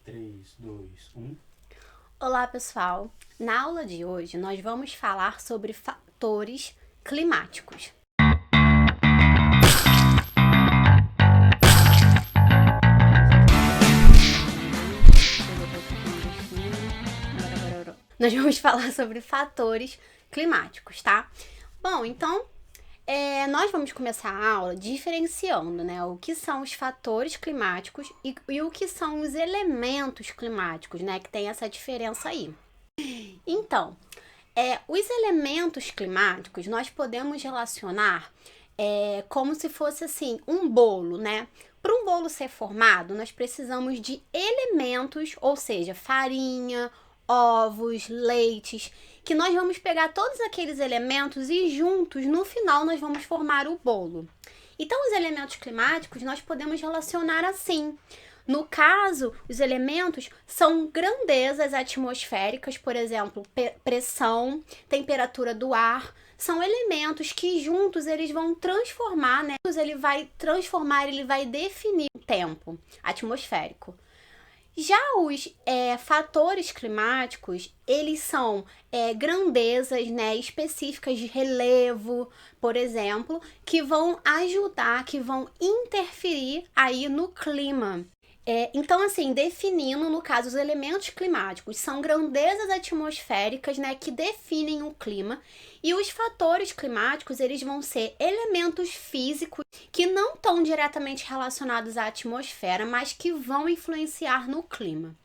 3, 2, 1. Olá, pessoal! Na aula de hoje, nós vamos falar sobre fatores climáticos. Nós vamos falar sobre fatores climáticos, tá? Bom, então, nós vamos começar a aula diferenciando, né, o que são os fatores climáticos e o que são os elementos climáticos, né, que tem essa diferença aí. Então, os elementos climáticos nós podemos relacionar como se fosse assim, um bolo, né? Para um bolo ser formado, nós precisamos de elementos, ou seja, farinha, ovos, leites, que nós vamos pegar todos aqueles elementos e juntos, no final, nós vamos formar o bolo. Então, os elementos climáticos nós podemos relacionar assim. No caso, os elementos são grandezas atmosféricas, por exemplo, pressão, temperatura do ar, são elementos que juntos eles vão transformar, né? Ele vai definir o tempo atmosférico. Já os fatores climáticos, eles são grandezas, né, específicas de relevo, por exemplo, que vão ajudar, que vão interferir aí no clima. Então, assim, definindo, no caso, os elementos climáticos são grandezas atmosféricas, né, que definem o clima, e os fatores climáticos, eles vão ser elementos físicos que não estão diretamente relacionados à atmosfera, mas que vão influenciar no clima.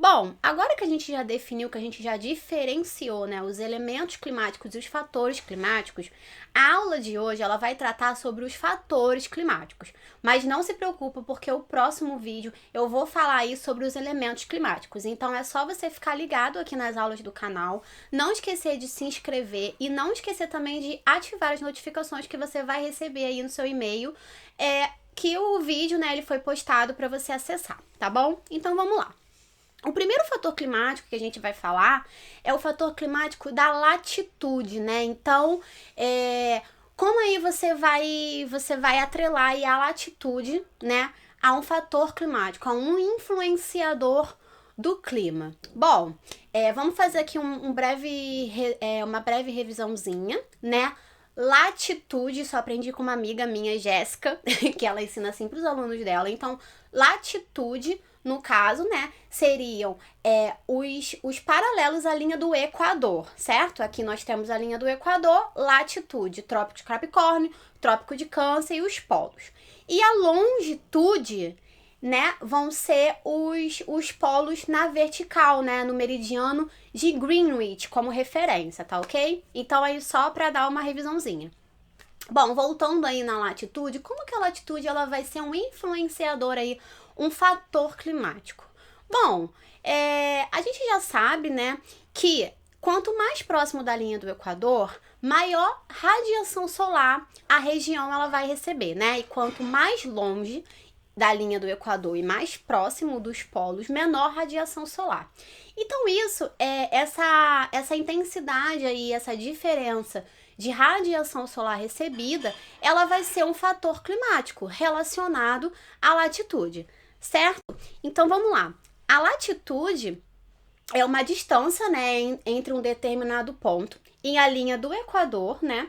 Bom, agora que a gente já definiu, que a gente já diferenciou, né, os elementos climáticos e os fatores climáticos, a aula de hoje ela vai tratar sobre os fatores climáticos. Mas não se preocupa, porque o próximo vídeo eu vou falar aí sobre os elementos climáticos. Então é só você ficar ligado aqui nas aulas do canal, não esquecer de se inscrever e não esquecer também de ativar as notificações que você vai receber aí no seu e-mail, que o vídeo, né, ele foi postado para você acessar, tá bom? Então vamos lá. O primeiro fator climático que a gente vai falar é o fator climático da latitude, né? Então, como aí você vai atrelar aí a latitude, né, a um fator climático, a um influenciador do clima? Bom, vamos fazer aqui uma breve revisãozinha, né? Latitude, só aprendi com uma amiga minha, Jéssica, que ela ensina assim para os alunos dela. Então, latitude, no caso, né, seriam os paralelos à linha do Equador, certo? Aqui nós temos a linha do Equador, latitude, Trópico de Capricórnio, Trópico de Câncer e os polos. E a longitude, né, vão ser os polos na vertical, né, no meridiano de Greenwich como referência, tá ok? Então aí só para dar uma revisãozinha. Bom, voltando aí na latitude, como que a latitude ela vai ser um influenciador aí, um fator climático? Bom, a gente já sabe, né, que quanto mais próximo da linha do Equador, maior radiação solar a região ela vai receber, né? E quanto mais longe da linha do Equador e mais próximo dos polos, menor radiação solar. Então isso essa intensidade aí, essa diferença de radiação solar recebida, ela vai ser um fator climático relacionado à latitude, certo? Então vamos lá. A latitude é uma distância, né, entre um determinado ponto e a linha do Equador, né?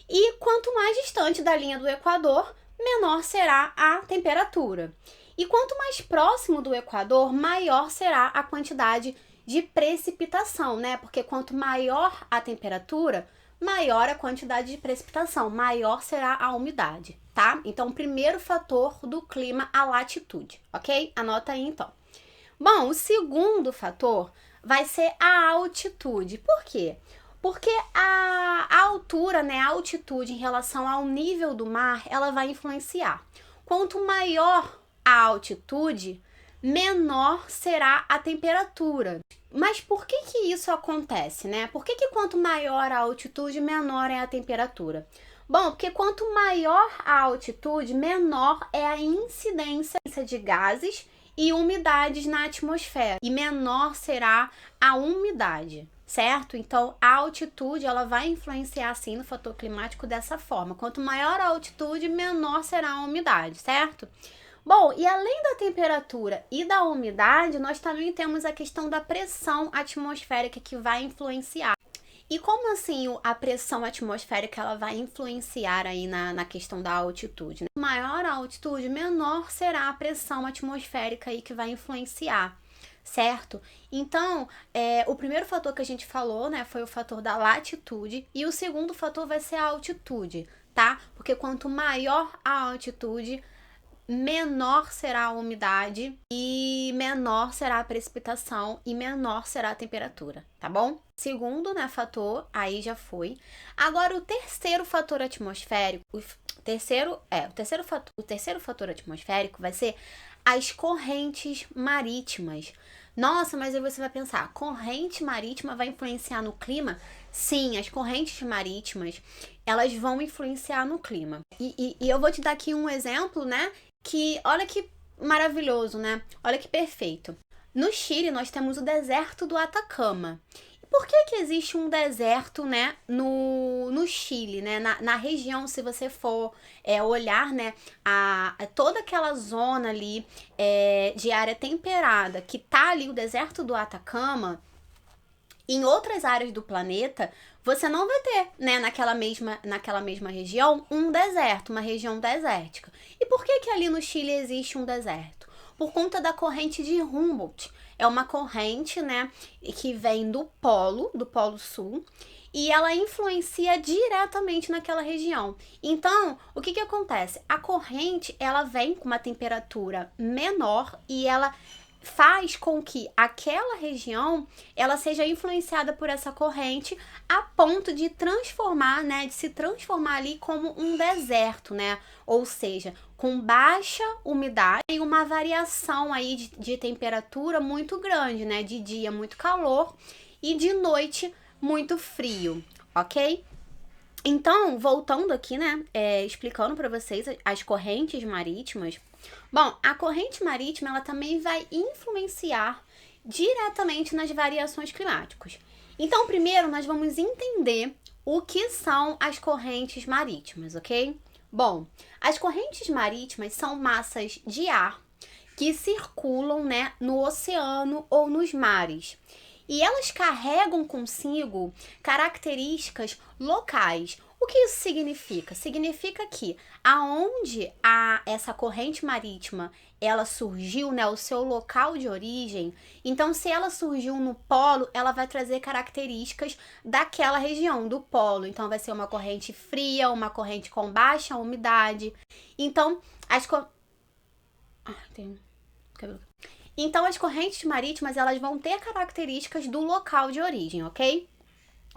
E quanto mais distante da linha do Equador, menor será a temperatura. E quanto mais próximo do Equador, maior será a quantidade de precipitação, né? Porque quanto maior a temperatura, maior a quantidade de precipitação, maior será a umidade, tá? Então, primeiro fator do clima, a latitude, ok? Anota aí, então. Bom, o segundo fator vai ser a altitude. Por quê? Porque a altura, né, a altitude em relação ao nível do mar, ela vai influenciar. Quanto maior a altitude, menor será a temperatura. Mas por que isso acontece, né? Por que quanto maior a altitude, menor é a temperatura? Bom, porque quanto maior a altitude, menor é a incidência de gases e umidades na atmosfera, e menor será a umidade, certo? Então, a altitude, ela vai influenciar, sim, no fator climático dessa forma. Quanto maior a altitude, menor será a umidade, certo? Bom, e além da temperatura e da umidade, nós também temos a questão da pressão atmosférica que vai influenciar. E como assim a pressão atmosférica ela vai influenciar aí na questão da altitude, né? Maior a altitude, menor será a pressão atmosférica aí que vai influenciar, certo? Então, o primeiro fator que a gente falou, né, foi o fator da latitude, e o segundo fator vai ser a altitude, tá? Porque quanto maior a altitude, menor será a umidade e menor será a precipitação e menor será a temperatura, tá bom? Segundo, né, fator, aí já foi. Agora o terceiro fator atmosférico, o terceiro fator atmosférico vai ser as correntes marítimas. Nossa, mas aí você vai pensar, corrente marítima vai influenciar no clima? Sim, as correntes marítimas, elas vão influenciar no clima. E eu vou te dar aqui um exemplo, né? Que olha que maravilhoso, né? Olha que perfeito. No Chile, nós temos o deserto do Atacama. E por que existe um deserto, né, no Chile, né? Na região, se você for olhar, né, toda aquela zona ali de área temperada que tá ali, o deserto do Atacama, em outras áreas do planeta, você não vai ter, né, naquela mesma região, um deserto, uma região desértica. E por que ali no Chile existe um deserto? Por conta da corrente de Humboldt. É uma corrente, né, que vem do Polo Sul, e ela influencia diretamente naquela região. Então, o que acontece? A corrente, ela vem com uma temperatura menor e ela faz com que aquela região ela seja influenciada por essa corrente a ponto de transformar, né, de se transformar ali como um deserto, né? Ou seja, com baixa umidade e uma variação aí de temperatura muito grande, né? De dia muito calor e de noite muito frio, ok? Então, voltando aqui, né, explicando para vocês as correntes marítimas. Bom, a corrente marítima ela também vai influenciar diretamente nas variações climáticas. Então, primeiro nós vamos entender o que são as correntes marítimas, ok? Bom, as correntes marítimas são massas de ar que circulam, né, no oceano ou nos mares. E elas carregam consigo características locais. O que isso significa? Significa que aonde essa corrente marítima ela surgiu, né, o seu local de origem, então se ela surgiu no polo, ela vai trazer características daquela região, do polo. Então vai ser uma corrente fria, uma corrente com baixa umidade. Então, Então, as correntes marítimas, elas vão ter características do local de origem, ok?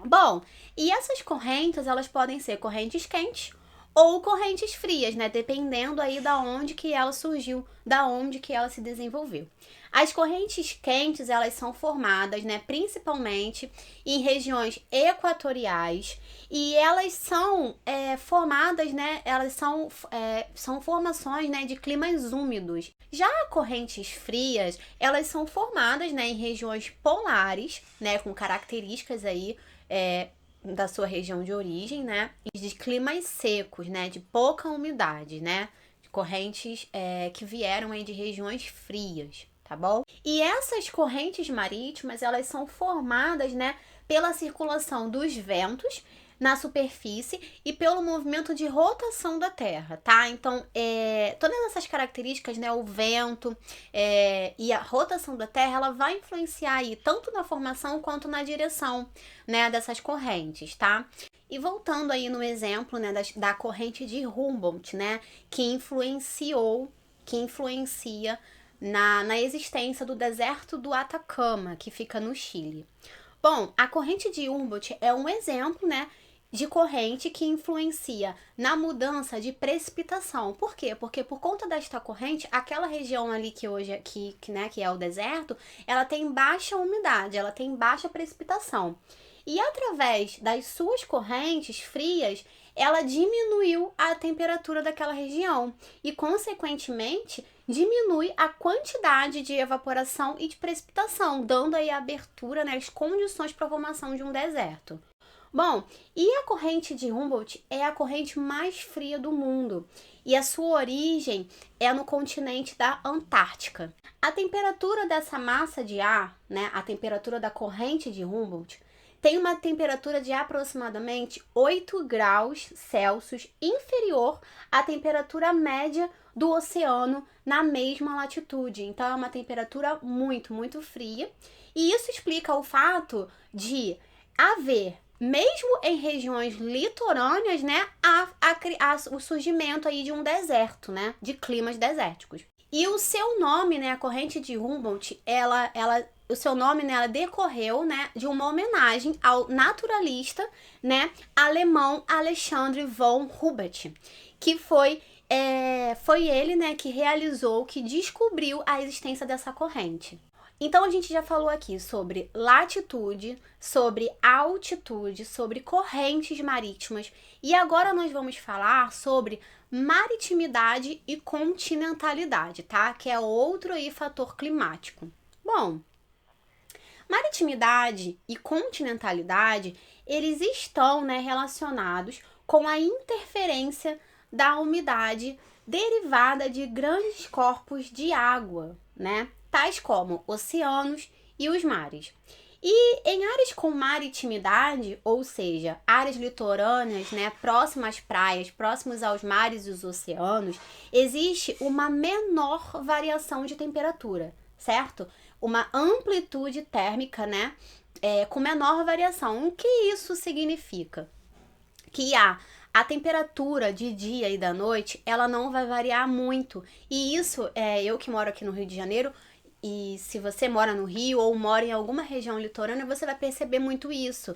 Bom, e essas correntes, elas podem ser correntes quentes ou correntes frias, né? Dependendo aí da onde que ela surgiu, da onde que ela se desenvolveu. As correntes quentes, elas são formadas, né, principalmente em regiões equatoriais e elas são formadas, né, elas são formações, né, de climas úmidos. Já correntes frias, elas são formadas, né, em regiões polares, né, com características aí da sua região de origem, né, e de climas secos, né, de pouca umidade, né, de correntes que vieram aí de regiões frias, tá bom? E essas correntes marítimas, elas são formadas, né, pela circulação dos ventos na superfície e pelo movimento de rotação da Terra, tá? Então, todas essas características, né, o vento e a rotação da Terra, ela vai influenciar aí tanto na formação quanto na direção, né, dessas correntes, tá? E voltando aí no exemplo, né, da corrente de Humboldt, né, que influencia na existência do deserto do Atacama, que fica no Chile. Bom, a corrente de Humboldt é um exemplo, né, de corrente que influencia na mudança de precipitação. Por quê? Porque por conta desta corrente, aquela região ali que hoje né, que é o deserto, ela tem baixa umidade, ela tem baixa precipitação. E através das suas correntes frias, ela diminuiu a temperatura daquela região e, consequentemente, diminui a quantidade de evaporação e de precipitação, dando aí a abertura, né, as condições para a formação de um deserto. Bom, e a corrente de Humboldt é a corrente mais fria do mundo e a sua origem é no continente da Antártica. A temperatura dessa massa de ar, né, a temperatura da corrente de Humboldt, tem uma temperatura de aproximadamente 8 graus Celsius inferior à temperatura média do oceano na mesma latitude. Então, é uma temperatura muito, muito fria. E isso explica o fato de haver, mesmo em regiões litorâneas, né, o surgimento aí de um deserto, né, de climas desérticos. E o seu nome, né, a corrente de Humboldt, o seu nome, né, ela decorreu, né, de uma homenagem ao naturalista, né, alemão Alexandre von Humboldt, que foi ele, né, que realizou, que descobriu a existência dessa corrente. Então, a gente já falou aqui sobre latitude, sobre altitude, sobre correntes marítimas. E agora nós vamos falar sobre maritimidade e continentalidade, tá? Que é outro aí fator climático. Bom, maritimidade e continentalidade, eles estão, né, relacionados com a interferência da umidade derivada de grandes corpos de água, né? Tais como oceanos e os mares. E em áreas com maritimidade, ou seja, áreas litorâneas, né, próximas às praias, próximos aos mares e os oceanos, existe uma menor variação de temperatura, certo? Uma amplitude térmica, né, com menor variação. O que isso significa? Que a temperatura de dia e da noite, ela não vai variar muito. E isso, eu que moro aqui no Rio de Janeiro, e se você mora no Rio ou mora em alguma região litorânea, você vai perceber muito isso.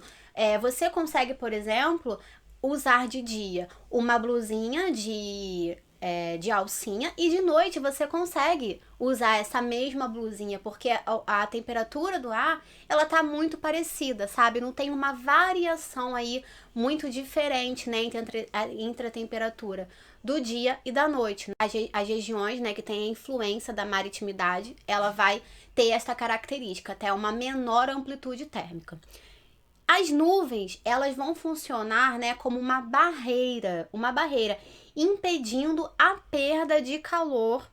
Você consegue, por exemplo, usar de dia uma blusinha de alcinha e de noite você consegue usar essa mesma blusinha, porque a temperatura do ar, ela tá muito parecida, sabe? Não tem uma variação aí muito diferente, né, entre a temperatura do dia e da noite. As regiões, né, que tem a influência da maritimidade, ela vai ter essa característica, até uma menor amplitude térmica. As nuvens, elas vão funcionar, né, como uma barreira, impedindo a perda de calor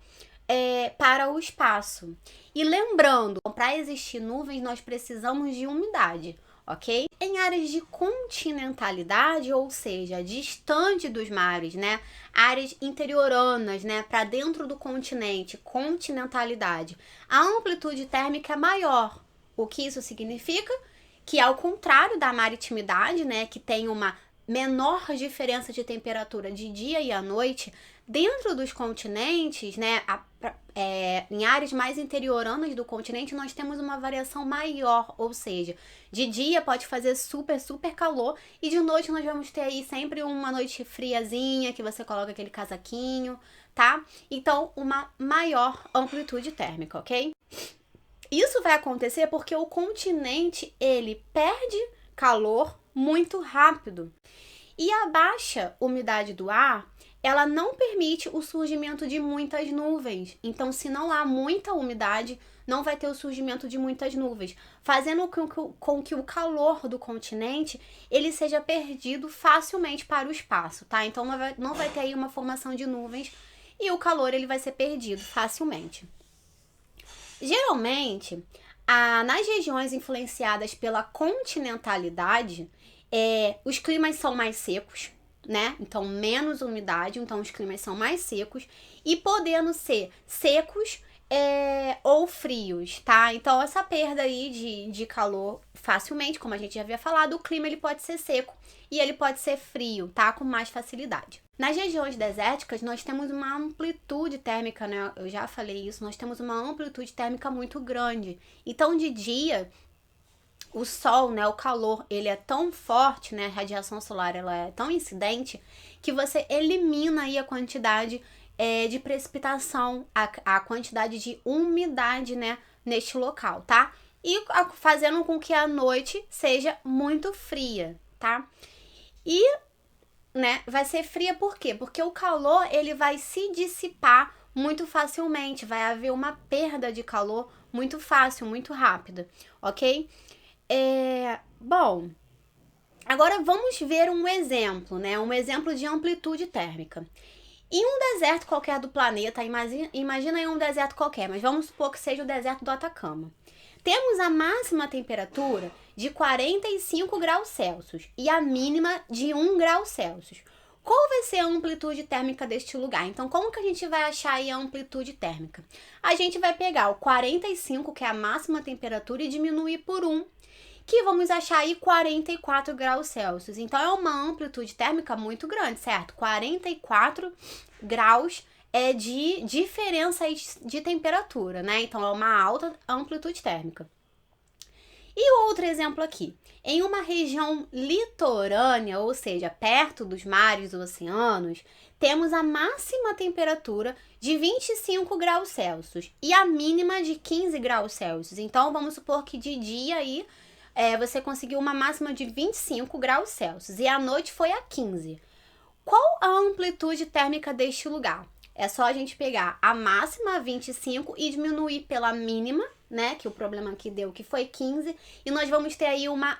para o espaço. E lembrando, para existir nuvens, nós precisamos de umidade, ok? Em áreas de continentalidade, ou seja, distante dos mares, né, áreas interioranas, né, para dentro do continente, continentalidade, a amplitude térmica é maior. O que isso significa? Que ao contrário da maritimidade, né, que tem uma menor diferença de temperatura de dia e à noite, dentro dos continentes, né, em áreas mais interioranas do continente, nós temos uma variação maior, ou seja, de dia pode fazer super, super calor e de noite nós vamos ter aí sempre uma noite friazinha, que você coloca aquele casaquinho, tá? Então, uma maior amplitude térmica, ok? Isso vai acontecer porque o continente, ele perde calor muito rápido. E a baixa umidade do ar, ela não permite o surgimento de muitas nuvens. Então, se não há muita umidade, não vai ter o surgimento de muitas nuvens, fazendo com que o calor do continente, ele seja perdido facilmente para o espaço, tá? Então, não vai ter aí uma formação de nuvens e o calor, ele vai ser perdido facilmente. Geralmente, nas regiões influenciadas pela continentalidade, os climas são mais secos, né? Então, menos umidade, então os climas são mais secos e podendo ser secos ou frios, tá? Então, essa perda aí de calor facilmente, como a gente já havia falado, o clima ele pode ser seco e ele pode ser frio, tá? Com mais facilidade. Nas regiões desérticas, nós temos uma amplitude térmica, né? Eu já falei isso, nós temos uma amplitude térmica muito grande. Então, de dia, o sol, né, o calor, ele é tão forte, né, a radiação solar, ela é tão incidente, que você elimina aí a quantidade de precipitação, a quantidade de umidade, né, neste local, tá? E fazendo com que a noite seja muito fria, tá? E, né, vai ser fria por quê? Porque o calor, ele vai se dissipar muito facilmente, vai haver uma perda de calor muito fácil, muito rápida, ok? Bom, Agora vamos ver um exemplo, né? Um exemplo de amplitude térmica. Em um deserto qualquer do planeta, imagina em um deserto qualquer, mas vamos supor que seja o deserto do Atacama. Temos a máxima temperatura de 45 graus Celsius e a mínima de 1 grau Celsius. Qual vai ser a amplitude térmica deste lugar? Então, como que a gente vai achar aí a amplitude térmica? A gente vai pegar o 45, que é a máxima temperatura, e diminuir por 1, que vamos achar aí 44 graus Celsius. Então, é uma amplitude térmica muito grande, certo? 44 graus de diferença de temperatura, né? Então, é uma alta amplitude térmica. E outro exemplo aqui. Em uma região litorânea, ou seja, perto dos mares e oceanos, temos a máxima temperatura de 25 graus Celsius e a mínima de 15 graus Celsius. Então, vamos supor que de dia aí você conseguiu uma máxima de 25 graus Celsius e à noite foi a 15. Qual a amplitude térmica deste lugar? É só a gente pegar a máxima, 25, e diminuir pela mínima, né? Que o problema aqui deu que foi 15. E nós vamos ter aí uma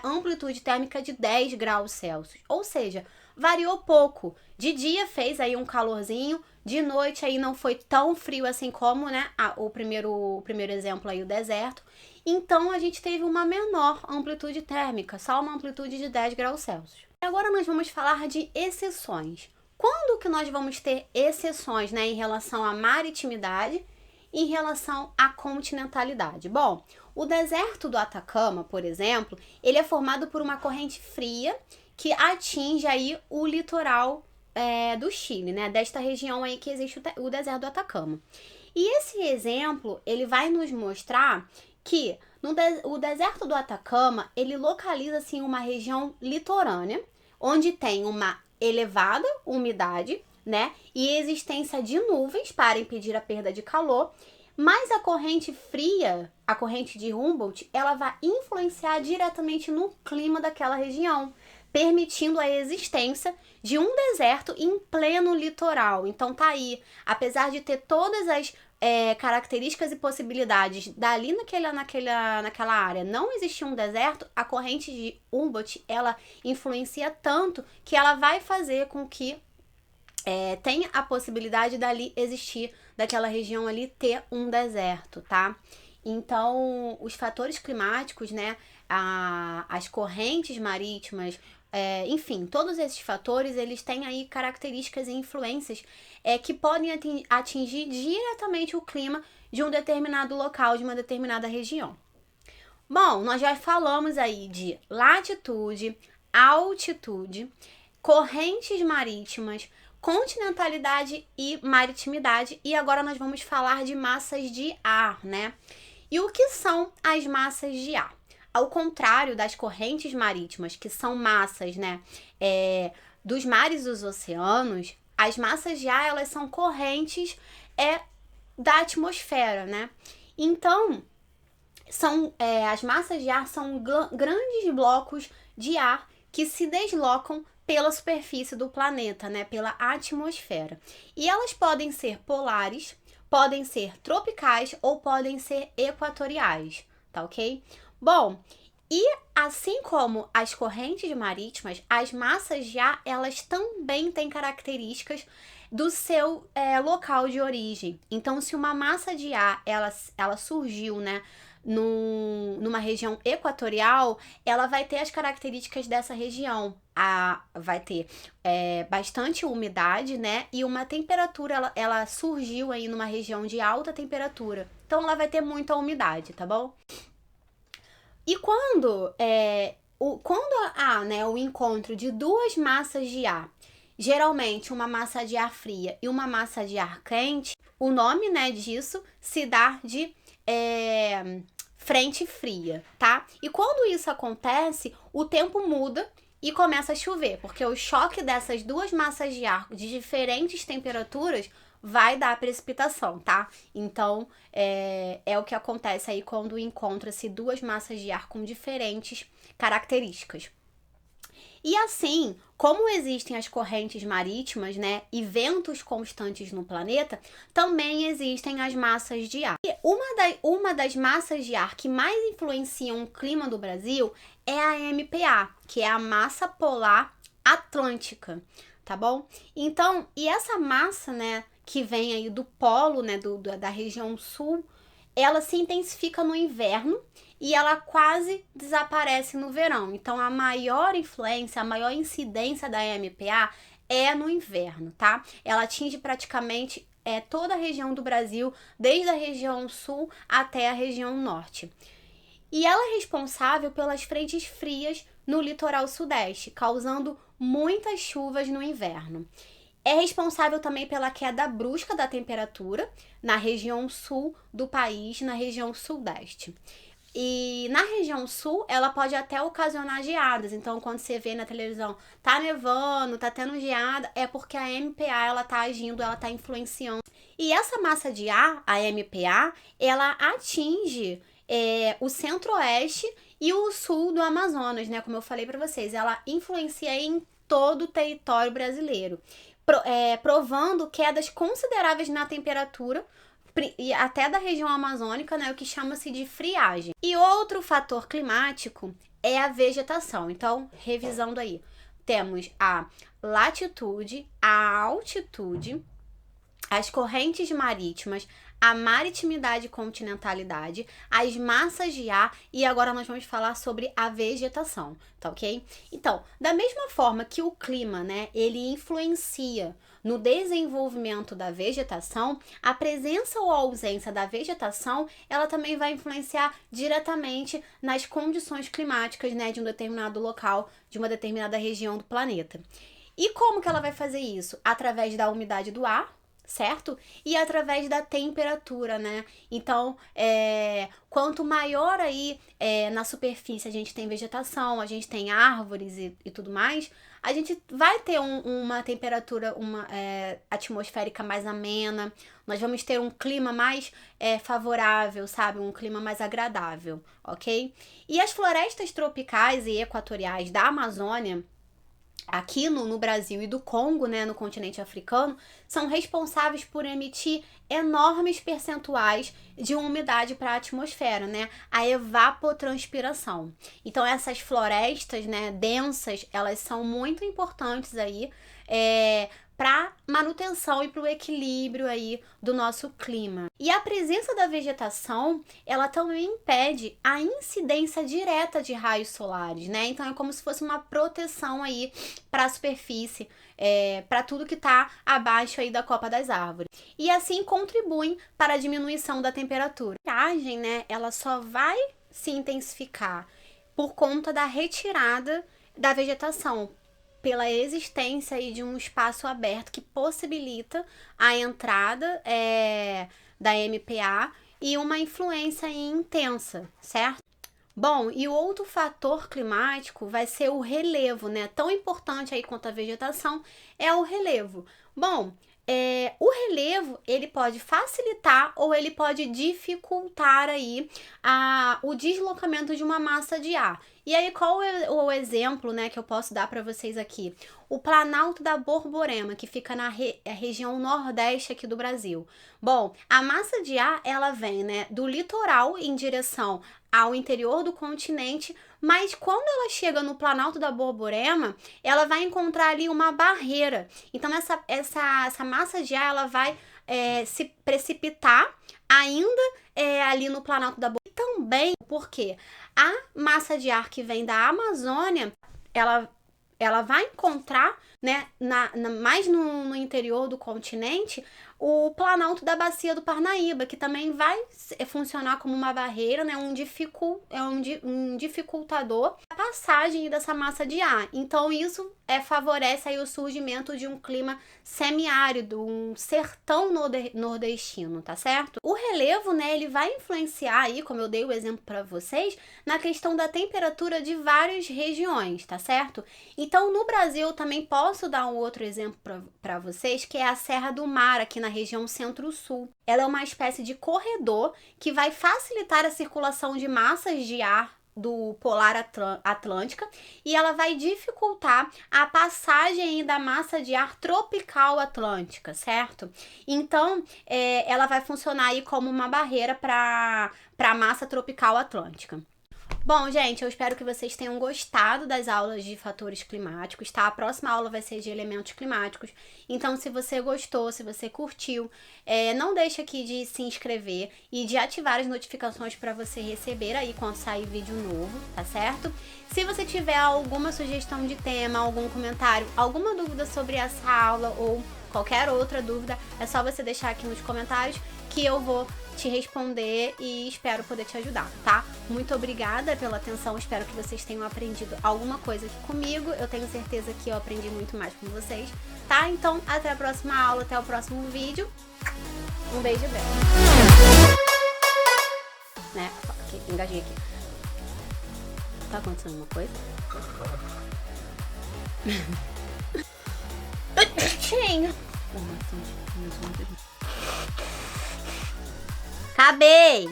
amplitude térmica de 10 graus Celsius. Ou seja, variou pouco. De dia fez aí um calorzinho, de noite aí não foi tão frio assim como, né? O primeiro exemplo aí, o deserto. Então, a gente teve uma menor amplitude térmica, só uma amplitude de 10 graus Celsius. Agora nós vamos falar de exceções. Quando que nós vamos ter exceções, né, em relação à maritimidade e em relação à continentalidade? Bom, o deserto do Atacama, por exemplo, ele é formado por uma corrente fria que atinge aí o litoral do Chile, né, desta região aí que existe o deserto do Atacama. E esse exemplo, ele vai nos mostrar que o deserto do Atacama, ele localiza-se em uma região litorânea, onde tem uma elevada umidade, né, e existência de nuvens para impedir a perda de calor, mas a corrente fria, a corrente de Humboldt, ela vai influenciar diretamente no clima daquela região, permitindo a existência de um deserto em pleno litoral. Então tá aí, apesar de ter todas as características e possibilidades dali naquela área não existir um deserto, a corrente de Humboldt, ela influencia tanto que ela vai fazer com que tenha a possibilidade dali existir, daquela região ali ter um deserto, tá? Então, os fatores climáticos, né, as correntes marítimas, enfim, todos esses fatores, eles têm aí características e influências que podem atingir diretamente o clima de um determinado local, de uma determinada região. Bom, nós já falamos aí de latitude, altitude, correntes marítimas, continentalidade e maritimidade, e agora nós vamos falar de massas de ar, né? E o que são as massas de ar? Ao contrário das correntes marítimas, que são massas, né, dos mares e dos oceanos, as massas de ar, elas são correntes da atmosfera, né? Então, as massas de ar são grandes blocos de ar que se deslocam pela superfície do planeta, né, pela atmosfera. E elas podem ser polares, podem ser tropicais ou podem ser equatoriais, tá ok? Bom, e assim como as correntes marítimas, as massas de ar, elas também têm características do seu local de origem. Então, se uma massa de ar, ela surgiu, né, numa região equatorial, ela vai ter as características dessa região. Vai ter bastante umidade, né? E uma temperatura, ela surgiu aí numa região de alta temperatura. Então, ela vai ter muita umidade, tá bom? E quando há, né, o encontro de duas massas de ar, geralmente uma massa de ar fria e uma massa de ar quente, o nome, né, disso se dá de frente fria, tá? E quando isso acontece, o tempo muda e começa a chover, porque o choque dessas duas massas de ar de diferentes temperaturas vai dar precipitação, tá? Então, é o que acontece aí quando encontra-se duas massas de ar com diferentes características. E assim, como existem as correntes marítimas, né, e ventos constantes no planeta, também existem as massas de ar. E uma das massas de ar que mais influenciam o clima do Brasil é a MPA, que é a massa polar atlântica, tá bom? Então, e essa massa, né, que vem aí do polo, né, da região sul, ela se intensifica no inverno e ela quase desaparece no verão. Então, a maior influência, a maior incidência da MPA é no inverno, tá? Ela atinge praticamente toda a região do Brasil, desde a região sul até a região norte. E ela é responsável pelas frentes frias no litoral sudeste, causando muitas chuvas no inverno. É responsável também pela queda brusca da temperatura na região sul do país, na região sudeste. E na região sul, ela pode até ocasionar geadas. Então, quando você vê na televisão, tá nevando, tá tendo geada, é porque a MPA, ela tá agindo, ela tá influenciando. E essa massa de ar, a MPA, ela atinge o centro-oeste e o sul do Amazonas, né? Como eu falei para vocês, ela influencia em todo o território brasileiro, provando quedas consideráveis na temperatura, e até da região amazônica, né, o que chama-se de friagem. E outro fator climático é a vegetação. Então, revisando aí, temos a latitude, a altitude, as correntes marítimas, a maritimidade e continentalidade, as massas de ar e agora nós vamos falar sobre a vegetação, tá ok? Então, da mesma forma que o clima, né, ele influencia no desenvolvimento da vegetação, a presença ou a ausência da vegetação, ela também vai influenciar diretamente nas condições climáticas, né, de um determinado local, de uma determinada região do planeta. E como que ela vai fazer isso? Através da umidade do ar, certo? E através da temperatura, né? Então, quanto maior aí na superfície a gente tem vegetação, a gente tem árvores e tudo mais, a gente vai ter uma temperatura atmosférica mais amena, nós vamos ter um clima mais favorável, sabe? Um clima mais agradável, ok? E as florestas tropicais e equatoriais da Amazônia, aqui no Brasil e do Congo, né, no continente africano, são responsáveis por emitir enormes percentuais de umidade para a atmosfera, né, a evapotranspiração. Então essas florestas, né, densas, elas são muito importantes aí para manutenção e para o equilíbrio aí do nosso clima. E a presença da vegetação, ela também impede a incidência direta de raios solares, né? Então é como se fosse uma proteção aí para a superfície, para tudo que está abaixo aí da copa das árvores. E assim contribuem para a diminuição da temperatura. A estiagem, né, ela só vai se intensificar por conta da retirada da vegetação, pela existência aí de um espaço aberto que possibilita a entrada da MPA e uma influência intensa, certo? Bom, e o outro fator climático vai ser o relevo, né? Tão importante aí quanto a vegetação é o relevo. Bom, o relevo, ele pode facilitar ou ele pode dificultar aí o deslocamento de uma massa de ar. E aí, qual é o exemplo, né, que eu posso dar para vocês aqui? O Planalto da Borborema, que fica na região nordeste aqui do Brasil. Bom, a massa de ar, ela vem, né, do litoral em direção ao interior do continente, mas quando ela chega no Planalto da Borborema, ela vai encontrar ali uma barreira. Então, essa massa de ar, ela vai se precipitar ainda ali no Planalto da Borborema. E também porque a massa de ar que vem da Amazônia, ela vai encontrar, né, mais no interior do continente, o Planalto da Bacia do Parnaíba, que também vai funcionar como uma barreira, né, um dificultador da passagem dessa massa de ar. Então, isso favorece aí o surgimento de um clima semiárido, um sertão nordestino, tá certo? O relevo, né, ele vai influenciar aí, como eu dei o exemplo para vocês, na questão da temperatura de várias regiões, tá certo? Então, no Brasil, eu também posso dar um outro exemplo para vocês, que é a Serra do Mar, aqui na região centro-sul. Ela é uma espécie de corredor que vai facilitar a circulação de massas de ar do polar atlântica e ela vai dificultar a passagem da massa de ar tropical atlântica, certo? Então, ela vai funcionar aí como uma barreira para a massa tropical atlântica. Bom, gente, eu espero que vocês tenham gostado das aulas de fatores climáticos, tá? A próxima aula vai ser de elementos climáticos. Então, se você gostou, se você curtiu, não deixe aqui de se inscrever e de ativar as notificações para você receber aí quando sair vídeo novo, tá certo? Se você tiver alguma sugestão de tema, algum comentário, alguma dúvida sobre essa aula ou qualquer outra dúvida, é só você deixar aqui nos comentários que eu vou te responder e espero poder te ajudar, tá? Muito obrigada pela atenção, espero que vocês tenham aprendido alguma coisa aqui comigo, eu tenho certeza que eu aprendi muito mais com vocês, tá? Então, até a próxima aula, até o próximo vídeo, um beijo grande. Né? Ok, engajei aqui. Tá acontecendo uma coisa? Acabei!